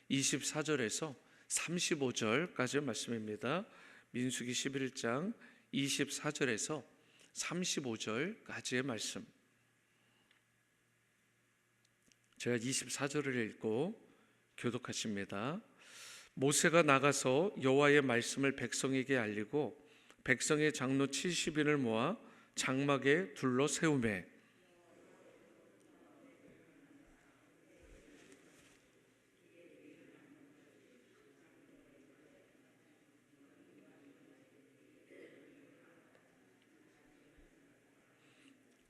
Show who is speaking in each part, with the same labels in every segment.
Speaker 1: 24절에서 35절까지의 말씀입니다. 민수기 11장 24절에서 35절까지의 말씀. 제가 24절을 읽고 교독하십니다. 모세가 나가서 여호와의 말씀을 백성에게 알리고 백성의 장로 70인을 모아 장막에 둘러 세우매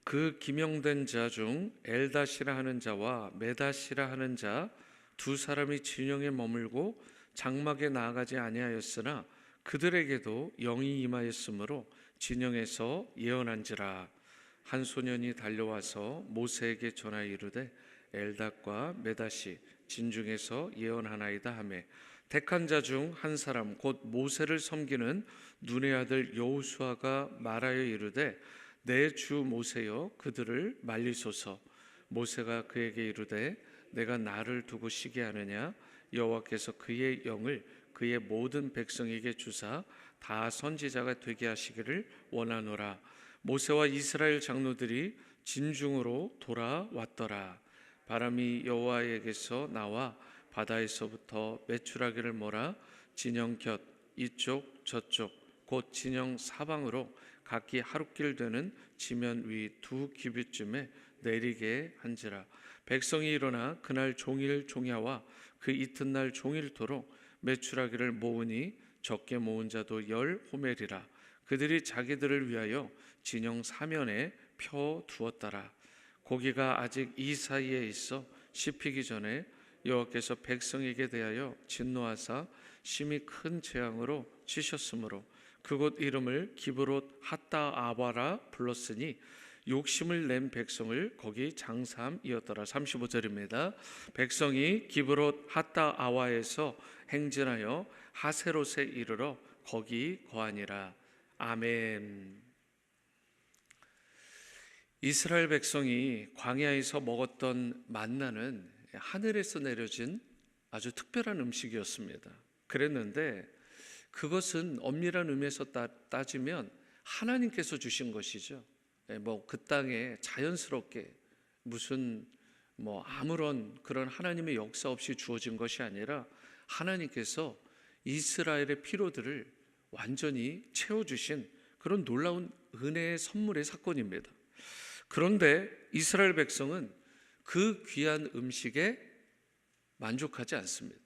Speaker 1: 그 기명된 자 중 엘다시라 하는 자와 메다시라 하는 자 두 사람이 진영에 머물고 장막에 나아가지 아니하였으나 그들에게도 영이 임하였으므로 진영에서 예언한지라. 한 소년이 달려와서 모세에게 전하여 이르되 엘닷과 메다시 진중에서 예언하나이다 하매 택한 자 중 한 사람 곧 모세를 섬기는 눈의 아들 여호수아가 말하여 이르되 내 주 모세여 그들을 말리소서. 모세가 그에게 이르되 내가 나를 두고 쉬게 하느냐? 여호와께서 그의 영을 그의 모든 백성에게 주사 다 선지자가 되게 하시기를 원하노라. 모세와 이스라엘 장로들이 진중으로 돌아왔더라. 바람이 여호와에게서 나와 바다에서부터 메추라기를 몰아 진영 곁 이쪽 저쪽 곧 진영 사방으로 각기 하룻길 되는 지면 위 2규빗쯤에 내리게 한지라. 백성이 일어나 그날 종일 종야와 그 이튿날 종일토록 메추라기를 모으니 적게 모은 자도 10호멜이라. 그들이 자기들을 위하여 진영 사면에 펴 두었더라. 고기가 아직 이 사이에 있어 씹히기 전에 여호와께서 백성에게 대하여 진노하사 심히 큰 재앙으로 치셨으므로 그곳 이름을 기브롯 핫다 아바라 불렀으니 욕심을 낸 백성을 거기 장사함이었더라. 35절입니다. 백성이 기브롯 핫다 아와에서 행진하여 하세롯에 이르러 거기 거하니라. 아멘. 이스라엘 백성이 광야에서 먹었던 만나는 하늘에서 내려진 아주 특별한 음식이었습니다. 그랬는데 그것은 엄밀한 의미에서 따지면 하나님께서 주신 것이죠. 그 땅에 자연스럽게 무슨 아무런 그런 하나님의 역사 없이 주어진 것이 아니라 하나님께서 이스라엘의 필요들을 완전히 채워주신 그런 놀라운 은혜의 선물의 사건입니다. 그런데 이스라엘 백성은 그 귀한 음식에 만족하지 않습니다.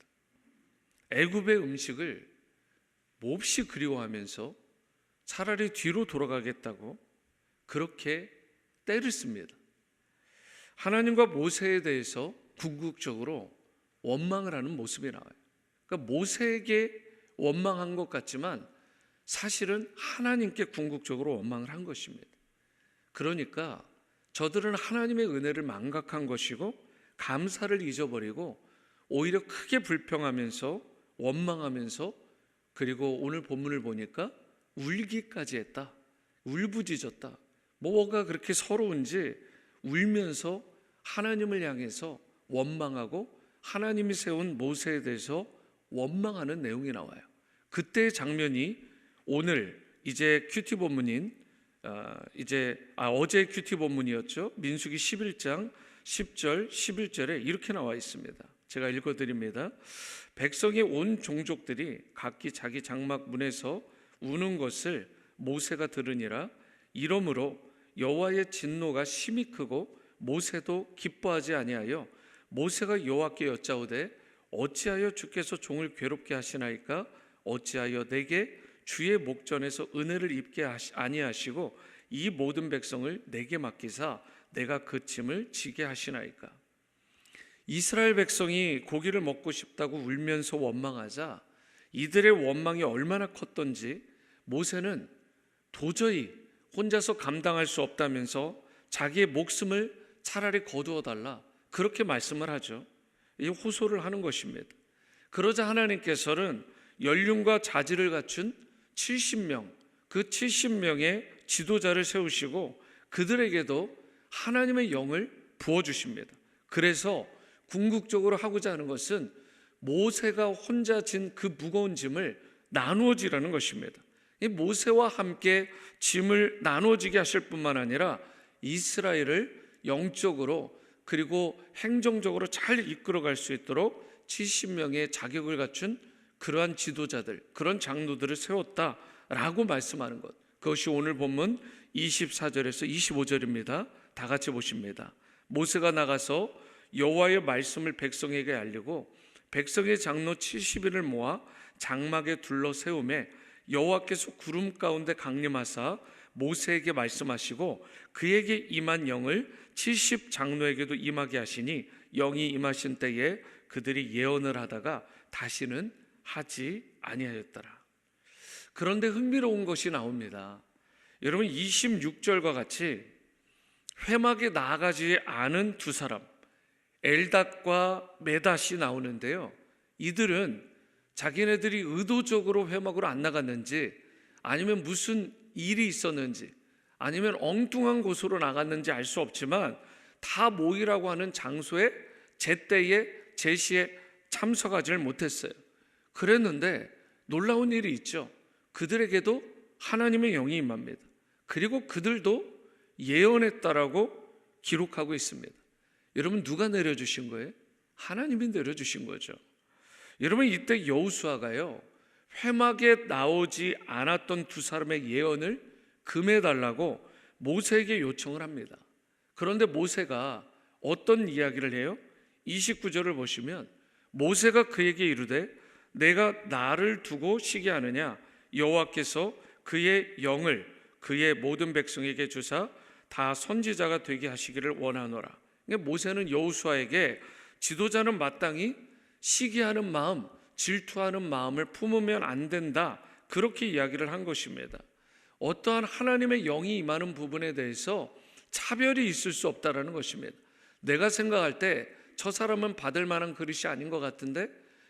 Speaker 1: 애굽의 음식을 몹시 그리워하면서 차라리 뒤로 돌아가겠다고 그렇게 때를 씁니다. 하나님과 모세에 대해서 궁극적으로 원망을 하는 모습이 나와요. 그러니까 모세에게 원망한 것 같지만 사실은 하나님께 궁극적으로 원망을 한 것입니다. 그러니까 저들은 하나님의 은혜를 망각한 것이고 감사를 잊어버리고 오히려 크게 불평하면서 원망하면서 그리고 오늘 본문을 보니까 울기까지 했다. 울부짖었다. 뭐가 그렇게 서러운지 울면서 하나님을 향해서 원망하고 하나님이 세운 모세에 대해서 원망하는 내용이 나와요. 그때의 장면이 오늘 이제 큐티 본문인 어제 큐티 본문이었죠. 민수기 11장 10절 11절에 이렇게 나와 있습니다. 제가 읽어드립니다. 백성의 온 종족들이 각기 자기 장막 문에서 우는 것을 모세가 들으니라. 이러므로 여호와의 진노가 심히 크고 모세도 기뻐하지 아니하여 모세가 여호와께 여짜오되 어찌하여 주께서 종을 괴롭게 하시나이까? 어찌하여 내게 주의 목전에서 은혜를 입게 아니하시고 이 모든 백성을 내게 맡기사 내가 그 짐을 지게 하시나이까? 이스라엘 백성이 고기를 먹고 싶다고 울면서 원망하자 이들의 원망이 얼마나 컸던지 모세는 도저히 혼자서 감당할 수 없다면서 자기의 목숨을 차라리 거두어 달라 그렇게 말씀을 하죠. 이 호소를 하는 것입니다. 그러자 하나님께서는 연륜과 자질을 갖춘 70명, 그 70명의 지도자를 세우시고 그들에게도 하나님의 영을 부어주십니다. 그래서 궁극적으로 하고자 하는 것은 모세가 혼자 진 그 무거운 짐을 나누어 지라는 것입니다. 이 모세와 함께 짐을 나누어 지게 하실 뿐만 아니라 이스라엘을 영적으로 그리고 행정적으로 잘 이끌어갈 수 있도록 70명의 자격을 갖춘 그러한 지도자들, 그런 장로들을 세웠다라고 말씀하는 것, 그것이 오늘 본문 24절에서 25절입니다. 다 같이 보십니다. 모세가 나가서 여호와의 말씀을 백성에게 알리고 백성의 장로 70인을 모아 장막에 둘러 세우매 여호와께서 구름 가운데 강림하사 모세에게 말씀하시고 그에게 임한 영을 70 장로에게도 임하게 하시니 영이 임하신 때에 그들이 예언을 하다가 다시는 하지 아니하였더라. 그런데 흥미로운 것이 나옵니다. 여러분, 26절과 같이 회막에 나아가지 않은 두 사람, 엘닷과 메닷이 나오는데요, 이들은 자기네들이 의도적으로 회막으로 안 나갔는지 아니면 무슨 일이 있었는지 아니면 엉뚱한 곳으로 나갔는지 알 수 없지만 다 모이라고 하는 장소에 제때에 제시에 참석하지 못했어요. 그랬는데 놀라운 일이 있죠. 그들에게도 하나님의 영이 임합니다. 그리고 그들도 예언했다라고 기록하고 있습니다. 여러분, 누가 내려주신 거예요? 하나님이 내려주신 거죠. 여러분, 이때 여호수아가요, 회막에 나오지 않았던 두 사람의 예언을 금해달라고 모세에게 요청을 합니다. 그런데 모세가 어떤 이야기를 해요? 29절을 보시면 모세가 그에게 이르되 내가 나를 두고 시기하느냐? 여호와께서 그의 영을 그의 모든 백성에게 주사 다 선지자가 되게 하시기를 원하노라. 모세는 여호수아에게 지도자는 마땅히 시기하는 마음, 질투하는 마음을 품으면 안 된다, 그렇게 이야기를 한 것입니다. 어떠한 하나님의 영이 임하는 부분에 대해서 차별이 있을 수 없다라는 것입니다. 내가 생각할 때 저 사람은 받을 만한 그릇이 아닌 것 같은데,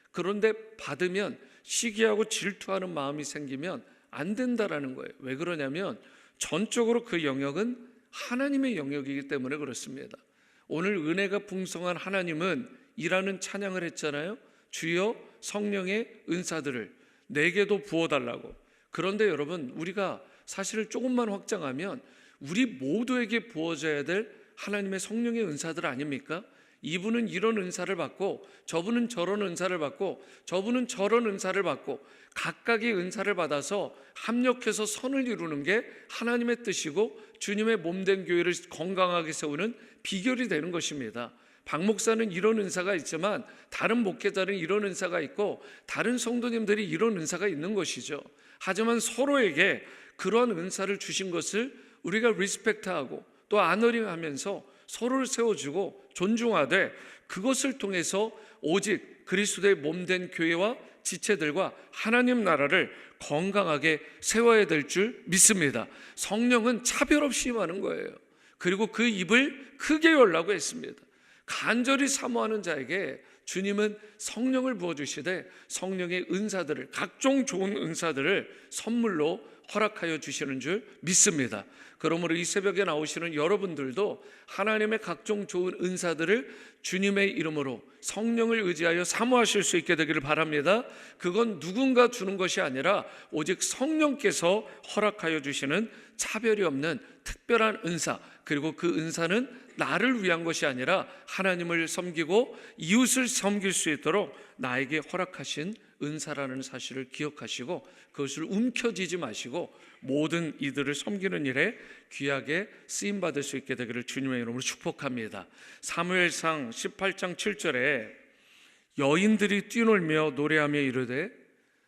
Speaker 1: 그런데 받으면 시기하고 질투하는 마음이 생기면 안 된다라는 거예요. 왜 그러냐면 전적으로 그 영역은 하나님의 영역이기 때문에 그렇습니다. 오늘 은혜가 풍성한 하나님은 이라는 찬양을 했잖아요. 주여 성령의 은사들을 내게도 부어달라고. 그런데 여러분, 우리가 사실을 조금만 확장하면 우리 모두에게 부어져야 될 하나님의 성령의 은사들 아닙니까? 이분은 이런 은사를 받고 저분은 저런 은사를 받고 저분은 저런 은사를 받고 각각의 은사를 받아서 합력해서 선을 이루는 게 하나님의 뜻이고 주님의 몸된 교회를 건강하게 세우는 비결이 되는 것입니다. 박 목사는 이런 은사가 있지만 다른 목회자는 이런 은사가 있고 다른 성도님들이 이런 은사가 있는 것이죠. 하지만 서로에게 그러한 은사를 주신 것을 우리가 리스펙트하고 또 아너링하면서 서로를 세워주고 존중하되 그것을 통해서 오직 그리스도의 몸된 교회와 지체들과 하나님 나라를 건강하게 세워야 될 줄 믿습니다. 성령은 차별 없이 임하는 거예요. 그리고 그 입을 크게 열라고 했습니다. 간절히 사모하는 자에게 주님은 성령을 부어주시되 성령의 은사들을, 각종 좋은 은사들을 선물로 허락하여 주시는 줄 믿습니다. 그러므로 이 새벽에 나오시는 여러분들도 하나님의 각종 좋은 은사들을 주님의 이름으로 성령을 의지하여 사모하실 수 있게 되기를 바랍니다. 그건 누군가 주는 것이 아니라 오직 성령께서 허락하여 주시는 차별이 없는 특별한 은사, 그리고 그 은사는 나를 위한 것이 아니라 하나님을 섬기고 이웃을 섬길 수 있도록 나에게 허락하신 은사라는 사실을 기억하시고 그것을 움켜쥐지 마시고 모든 이들을 섬기는 일에 귀하게 쓰임받을 수 있게 되기를 주님의 이름으로 축복합니다. 사무엘상 18장 7절에 여인들이 뛰놀며 노래하며 이르되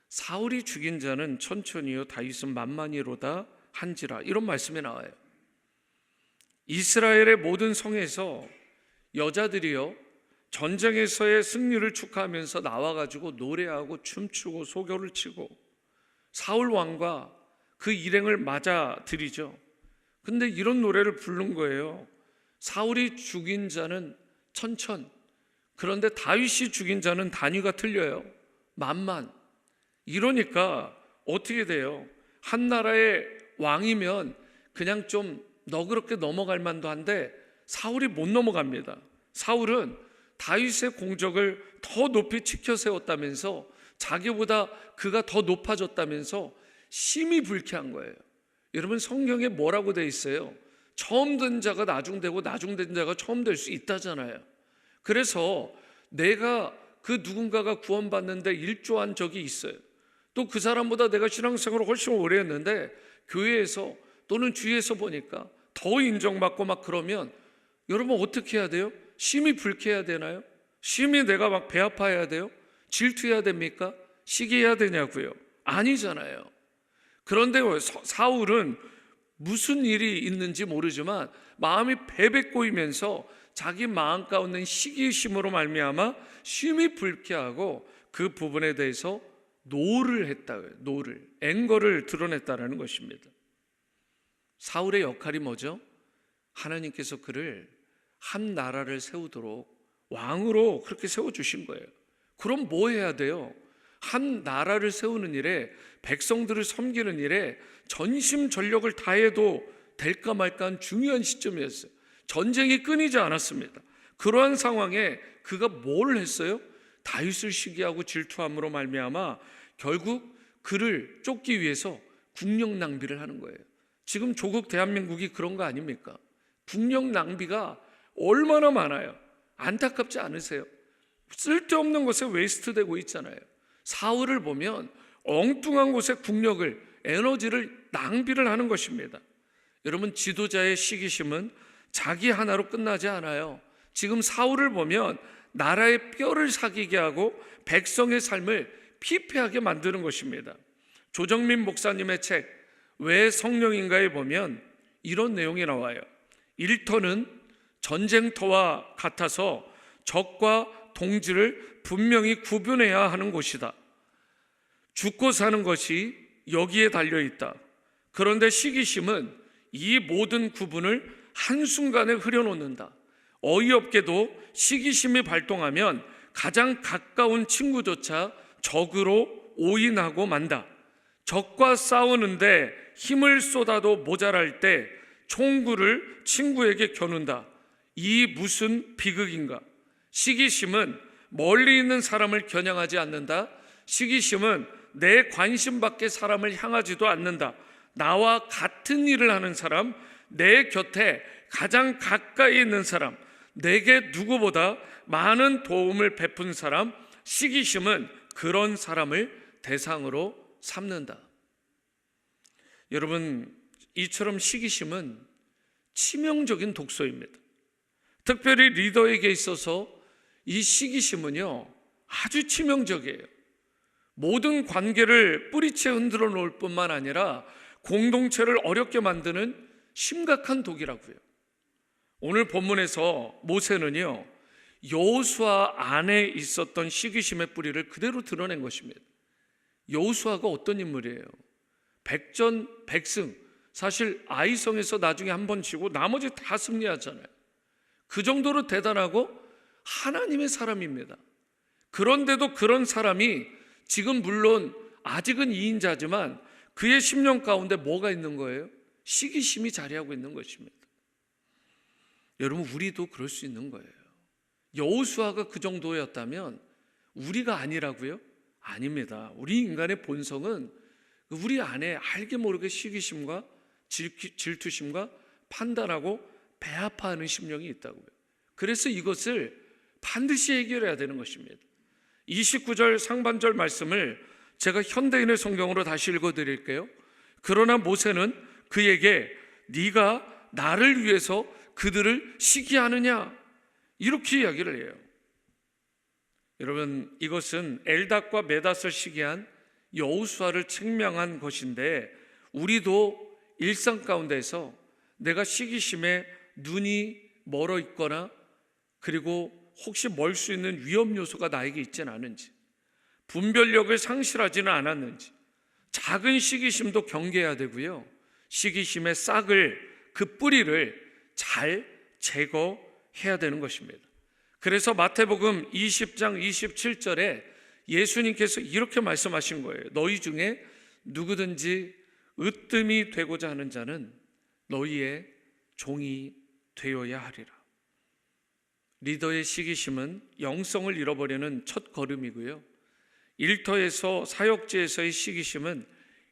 Speaker 1: 사울이 죽인 자는 천천히요 다윗은 만만히로다 한지라, 이런 말씀이 나와요. 이스라엘의 모든 성에서 여자들이요 전쟁에서의 승리를 축하하면서 나와가지고 노래하고 춤추고 소교를 치고 사울 왕과 그 일행을 맞아들이죠. 근데 이런 노래를 부른 거예요. 사울이 죽인 자는 천천, 그런데 다윗이 죽인 자는 단위가 틀려요. 만만. 이러니까 어떻게 돼요? 한 나라의 왕이면 그냥 좀 너그럽게 넘어갈 만도 한데 사울이 못 넘어갑니다. 사울은 다윗의 공적을 더 높이 치켜 세웠다면서, 자기보다 그가 더 높아졌다면서 심히 불쾌한 거예요. 여러분, 성경에 뭐라고 돼 있어요? 처음 된 자가 나중되고 나중된 자가 처음 될 수 있다잖아요. 그래서 내가 그 누군가가 구원받는데 일조한 적이 있어요. 또 그 사람보다 내가 신앙생활을 훨씬 오래 했는데 교회에서 또는 주위에서 보니까 더 인정받고 막 그러면 여러분 어떻게 해야 돼요? 심히 불쾌해야 되나요? 심히 내가 막 배 아파해야 돼요? 질투해야 됩니까? 시기해야 되냐고요? 아니잖아요. 그런데 사울은 무슨 일이 있는지 모르지만 마음이 배배 꼬이면서 자기 마음 가운데 시기심으로 말미암아 심히 불쾌하고 그 부분에 대해서 노를 했다고요. 노를, 앵거를 드러냈다라는 것입니다. 사울의 역할이 뭐죠? 하나님께서 그를 한 나라를 세우도록 왕으로 그렇게 세워주신 거예요. 그럼 뭐 해야 돼요? 한 나라를 세우는 일에, 백성들을 섬기는 일에 전심전력을 다해도 될까 말까 한 중요한 시점이었어요. 전쟁이 끊이지 않았습니다. 그러한 상황에 그가 뭘 했어요? 다윗을 시기하고 질투함으로 말미암아 결국 그를 쫓기 위해서 국력 낭비를 하는 거예요. 지금 조국 대한민국이 그런 거 아닙니까? 국력 낭비가 얼마나 많아요. 안타깝지 않으세요? 쓸데없는 곳에 웨이스트되고 있잖아요. 사울을 보면 엉뚱한 곳에 국력을, 에너지를 낭비를 하는 것입니다. 여러분, 지도자의 시기심은 자기 하나로 끝나지 않아요. 지금 사울을 보면 나라의 뼈를 사기게 하고 백성의 삶을 피폐하게 만드는 것입니다. 조정민 목사님의 책 왜 성령인가에 보면 이런 내용이 나와요. 일터는 전쟁터와 같아서 적과 동지를 분명히 구분해야 하는 곳이다. 죽고 사는 것이 여기에 달려있다. 그런데 시기심은 이 모든 구분을 한순간에 흐려놓는다. 어이없게도 시기심이 발동하면 가장 가까운 친구조차 적으로 오인하고 만다. 적과 싸우는데 힘을 쏟아도 모자랄 때 총구를 친구에게 겨눈다. 이 무슨 비극인가? 시기심은 멀리 있는 사람을 겨냥하지 않는다. 시기심은 내 관심 밖의 사람을 향하지도 않는다. 나와 같은 일을 하는 사람, 내 곁에 가장 가까이 있는 사람, 내게 누구보다 많은 도움을 베푼 사람, 시기심은 그런 사람을 대상으로 삼는다. 여러분, 이처럼 시기심은 치명적인 독소입니다. 특별히 리더에게 있어서 이 시기심은요, 아주 치명적이에요. 모든 관계를 뿌리채 흔들어 놓을 뿐만 아니라 공동체를 어렵게 만드는 심각한 독이라고요. 오늘 본문에서 모세는요, 여호수아 안에 있었던 시기심의 뿌리를 그대로 드러낸 것입니다. 여호수아가 어떤 인물이에요? 백전백승, 사실 아이성에서 나중에 한 번 지고 나머지 다 승리하잖아요. 그 정도로 대단하고 하나님의 사람입니다. 그런데도 그런 사람이 지금 물론 아직은 2인자지만 그의 심령 가운데 뭐가 있는 거예요? 시기심이 자리하고 있는 것입니다. 여러분, 우리도 그럴 수 있는 거예요. 여호수아가 그 정도였다면 우리가 아니라고요? 아닙니다. 우리 인간의 본성은 우리 안에 알게 모르게 시기심과 질투심과 판단하고 배아파하는 심령이 있다고요. 그래서 이것을 반드시 해결해야 되는 것입니다. 29절 상반절 말씀을 제가 현대인의 성경으로 다시 읽어드릴게요. 그러나 모세는 그에게 네가 나를 위해서 그들을 시기하느냐, 이렇게 이야기를 해요. 여러분, 이것은 엘닷과 메닷을 시기한 여호수아를 책명한 것인데, 우리도 일상 가운데서 내가 시기심에 눈이 멀어 있거나 그리고 혹시 멀 수 있는 위험 요소가 나에게 있지는 않은지, 분별력을 상실하지는 않았는지, 작은 시기심도 경계해야 되고요, 시기심의 싹을, 그 뿌리를 잘 제거해야 되는 것입니다. 그래서 마태복음 20장 27절에 예수님께서 이렇게 말씀하신 거예요. 너희 중에 누구든지 으뜸이 되고자 하는 자는 너희의 종이 되어야 하리라. 리더의 시기심은 영성을 잃어버리는 첫 걸음이고요. 일터에서 사역지에서의 시기심은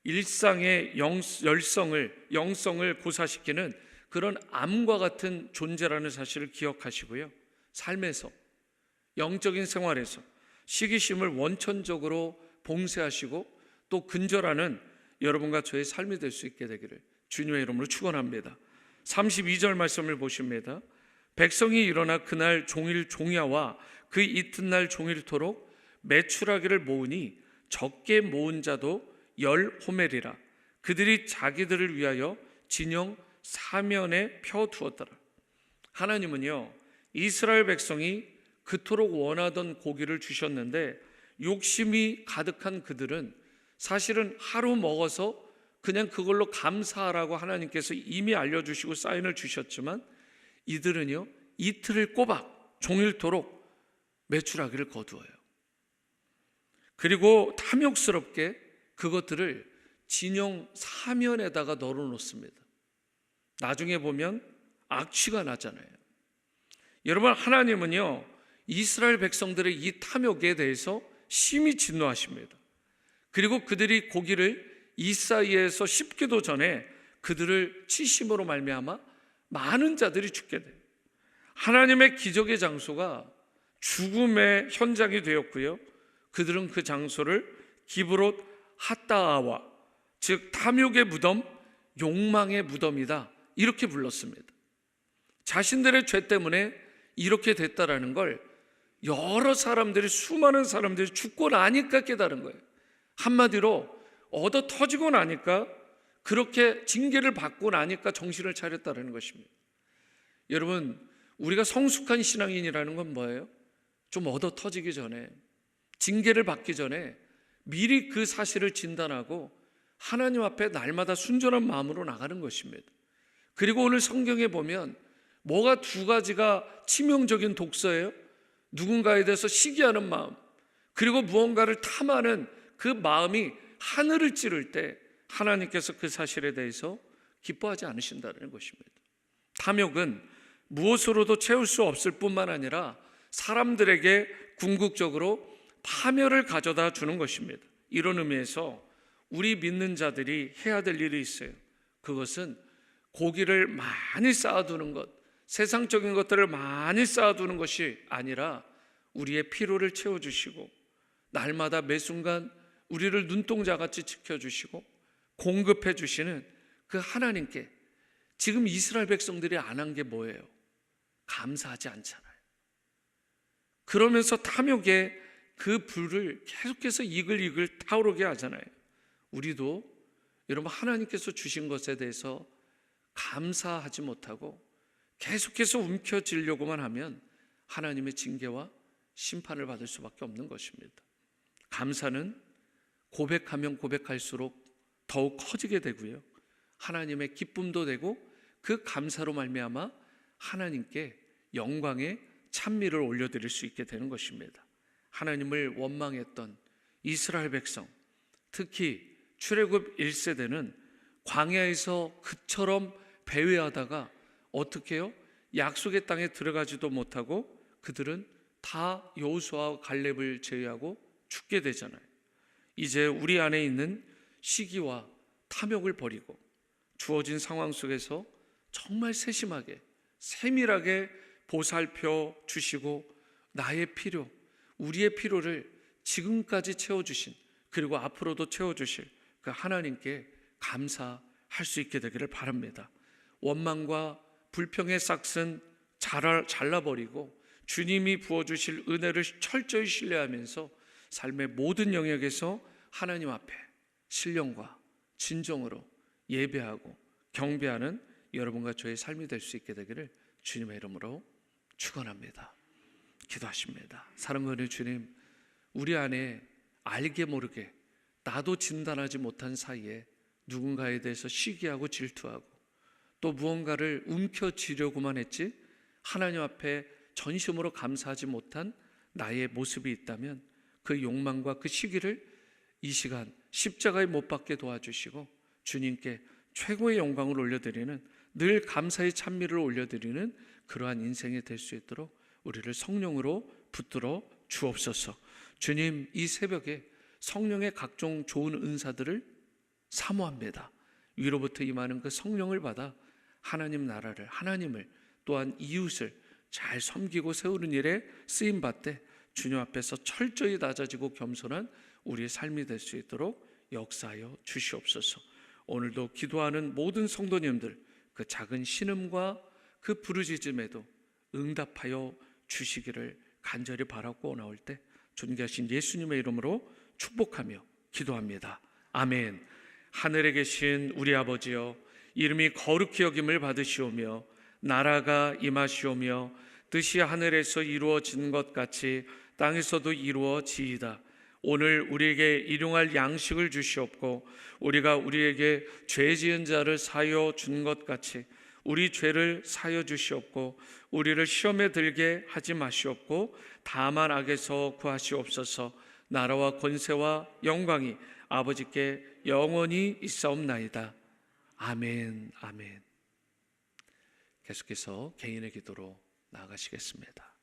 Speaker 1: 일상의 영성을 고사시키는 그런 암과 같은 존재라는 사실을 기억하시고요. 삶에서, 영적인 생활에서 시기심을 원천적으로 봉쇄하시고 또 근절하는 여러분과 저의 삶이 될 수 있게 되기를 주님의 이름으로 축원합니다. 32절 말씀을 보십니다. 백성이 일어나 그날 종일 종야와 그 이튿날 종일토록 매출하기를 모으니 적게 모은 자도 10호멜이라. 그들이 자기들을 위하여 진영 사면에 펴두었더라. 하나님은요, 이스라엘 백성이 그토록 원하던 고기를 주셨는데 욕심이 가득한 그들은 사실은 하루 먹어서 그냥 그걸로 감사하라고 하나님께서 이미 알려주시고 사인을 주셨지만 이들은요, 이틀을 꼬박 종일토록 매출하기를 거두어요. 그리고 탐욕스럽게 그것들을 진영 사면에다가 널어놓습니다. 나중에 보면 악취가 나잖아요. 여러분, 하나님은요, 이스라엘 백성들의 이 탐욕에 대해서 심히 진노하십니다. 그리고 그들이 고기를 이사이에서 씹기도 전에 그들을 치심으로 말미암아 많은 자들이 죽게 돼요. 하나님의 기적의 장소가 죽음의 현장이 되었고요. 그들은 그 장소를 기브롯 핫다아와, 즉 탐욕의 무덤, 욕망의 무덤이다, 이렇게 불렀습니다. 자신들의 죄 때문에 이렇게 됐다라는 걸 여러 사람들이, 수많은 사람들이 죽고 나니까 깨달은 거예요. 한마디로 얻어 터지고 나니까, 그렇게 징계를 받고 나니까 정신을 차렸다는 것입니다. 여러분, 우리가 성숙한 신앙인이라는 건 뭐예요? 좀 얻어 터지기 전에, 징계를 받기 전에 미리 그 사실을 진단하고 하나님 앞에 날마다 순전한 마음으로 나가는 것입니다. 그리고 오늘 성경에 보면 뭐가 두 가지가 치명적인 독서예요? 누군가에 대해서 시기하는 마음, 그리고 무언가를 탐하는 그 마음이 하늘을 찌를 때 하나님께서 그 사실에 대해서 기뻐하지 않으신다는 것입니다. 탐욕은 무엇으로도 채울 수 없을 뿐만 아니라 사람들에게 궁극적으로 파멸을 가져다 주는 것입니다. 이런 의미에서 우리 믿는 자들이 해야 될 일이 있어요. 그것은 고기를 많이 쌓아두는 것, 세상적인 것들을 많이 쌓아두는 것이 아니라 우리의 필요를 채워주시고 날마다 매 순간 우리를 눈동자같이 지켜주시고 공급해 주시는 그 하나님께 지금 이스라엘 백성들이 안 한 게 뭐예요? 감사하지 않잖아요. 그러면서 탐욕의 그 불을 계속해서 이글이글 타오르게 하잖아요. 우리도 여러분, 하나님께서 주신 것에 대해서 감사하지 못하고 계속해서 움켜쥐려고만 하면 하나님의 징계와 심판을 받을 수밖에 없는 것입니다. 감사는 고백하면 고백할수록 더욱 커지게 되고요, 하나님의 기쁨도 되고 그 감사로 말미암아 하나님께 영광의 찬미를 올려드릴 수 있게 되는 것입니다. 하나님을 원망했던 이스라엘 백성, 특히 출애굽 1세대는 광야에서 그처럼 배회하다가 어떻게 해요? 약속의 땅에 들어가지도 못하고 그들은 다 여호수아와 갈렙을 제외하고 죽게 되잖아요. 이제 우리 안에 있는 시기와 탐욕을 버리고 주어진 상황 속에서 정말 세심하게, 세밀하게 보살펴 주시고 나의 필요, 우리의 필요를 지금까지 채워주신, 그리고 앞으로도 채워주실 그 하나님께 감사할 수 있게 되기를 바랍니다. 원망과 불평의 싹은 잘라버리고 주님이 부어주실 은혜를 철저히 신뢰하면서 삶의 모든 영역에서 하나님 앞에 신령과 진정으로 예배하고 경배하는 여러분과 저의 삶이 될 수 있게 되기를 주님의 이름으로 축원합니다. 기도하십니다. 사랑과 은혜 주님, 우리 안에 알게 모르게 나도 진단하지 못한 사이에 누군가에 대해서 시기하고 질투하고 또 무언가를 움켜쥐려고만 했지 하나님 앞에 전심으로 감사하지 못한 나의 모습이 있다면 그 욕망과 그 시기를 이 시간 십자가에 못 박게 도와주시고 주님께 최고의 영광을 올려드리는, 늘 감사의 찬미를 올려드리는 그러한 인생이 될 수 있도록 우리를 성령으로 붙들어 주옵소서. 주님, 이 새벽에 성령의 각종 좋은 은사들을 사모합니다. 위로부터 임하는 그 성령을 받아 하나님 나라를, 하나님을, 또한 이웃을 잘 섬기고 세우는 일에 쓰임받되 주님 앞에서 철저히 낮아지고 겸손한 우리의 삶이 될 수 있도록 역사하여 주시옵소서. 오늘도 기도하는 모든 성도님들 그 작은 신음과 그 부르짖음에도 응답하여 주시기를 간절히 바라고 나올 때 존귀하신 예수님의 이름으로 축복하며 기도합니다. 아멘. 하늘에 계신 우리 아버지여, 이름이 거룩히 여김을 받으시오며 나라가 임하시오며 뜻이 하늘에서 이루어진 것 같이 땅에서도 이루어지이다. 오늘 우리에게 일용할 양식을 주시옵고 우리가 우리에게 죄 지은 자를 사여 준 것 같이 우리 죄를 사여 주시옵고 우리를 시험에 들게 하지 마시옵고 다만 악에서 구하시옵소서. 나라와 권세와 영광이 아버지께 영원히 있사옵나이다. 아멘. 아멘. 계속해서 개인의 기도로 나아가시겠습니다.